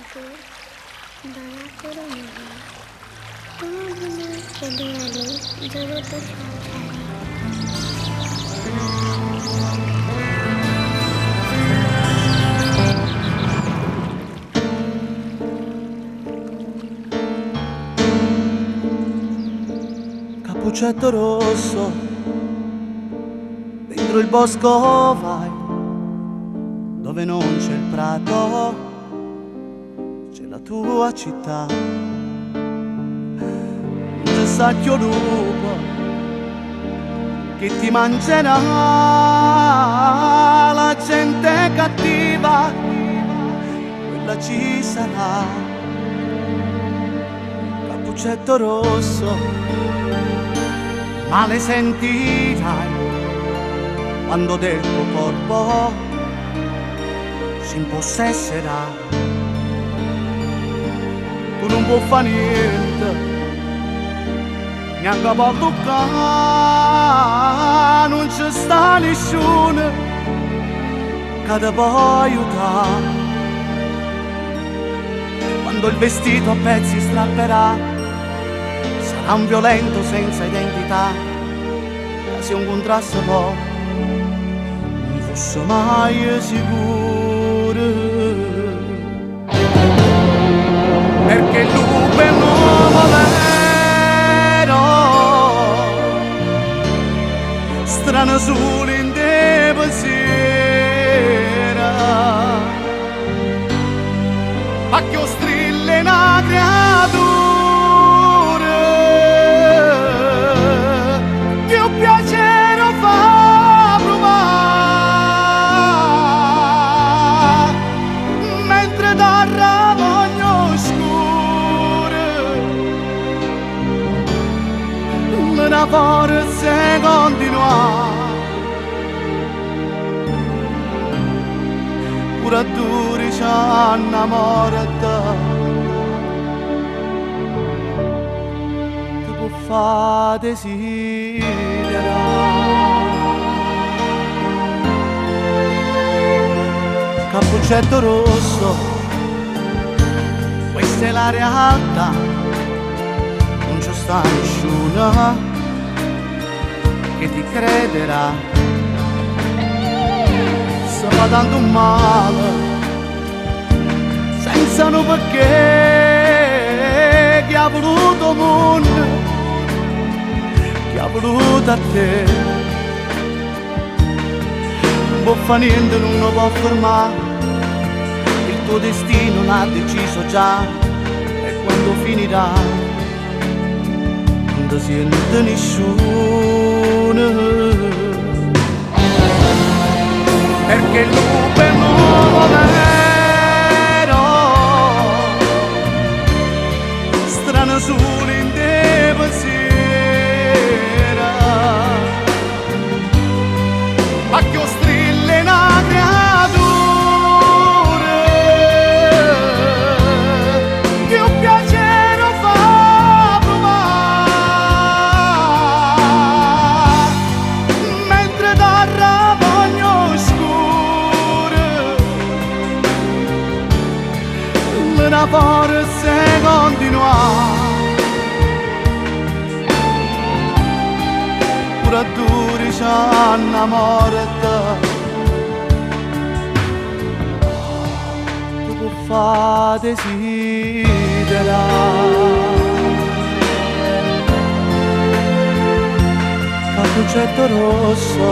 একটু দয়া করে নেবে। তোমার বিনা কেঁদে আলে জগতে সংসারে। Cappuccetto rosso, dentro il bosco vai, dove non c'è il prato, c'è la tua città. C'è sacchio lupo che ti mangerà, la gente cattiva, quella ci sarà. Cappuccetto rosso, ma le sentirai quando del tuo corpo si impossesserà. Tu non puoi fare niente, neanche può toccare, non ci sta nessuno che ti può aiutare. Quando il vestito a pezzi strapperà, sarà un violento senza identità, che se un contrasto poi non fosse mai sicuro. Perché il lupo è un uomo vero, strano solo in te pensiera, ma che strilla una creatura che un piacere fa provare, mentre darà voglia oscura una forza continua. Pure duri c'ha innamorata, ti può far desiderare. Cappuccetto rosso, questa è la realtà, non c'è sta nessuno che ti crederà. Se fa tanto male senza un perché, chi ha voluto mondo, chi ha voluto a te, non può fare niente, non lo può fermare, il tuo destino l'ha deciso già, e quando finirà non ti sente nessuno. Perché il lupo è un uomo vero, strano solo in te pensiera, ma che strilla una creatura che un piacere fa provare, mentre darà una forza continua. Pure duri c'ha innamorata, ti può far desiderare. Cappuccetto rosso,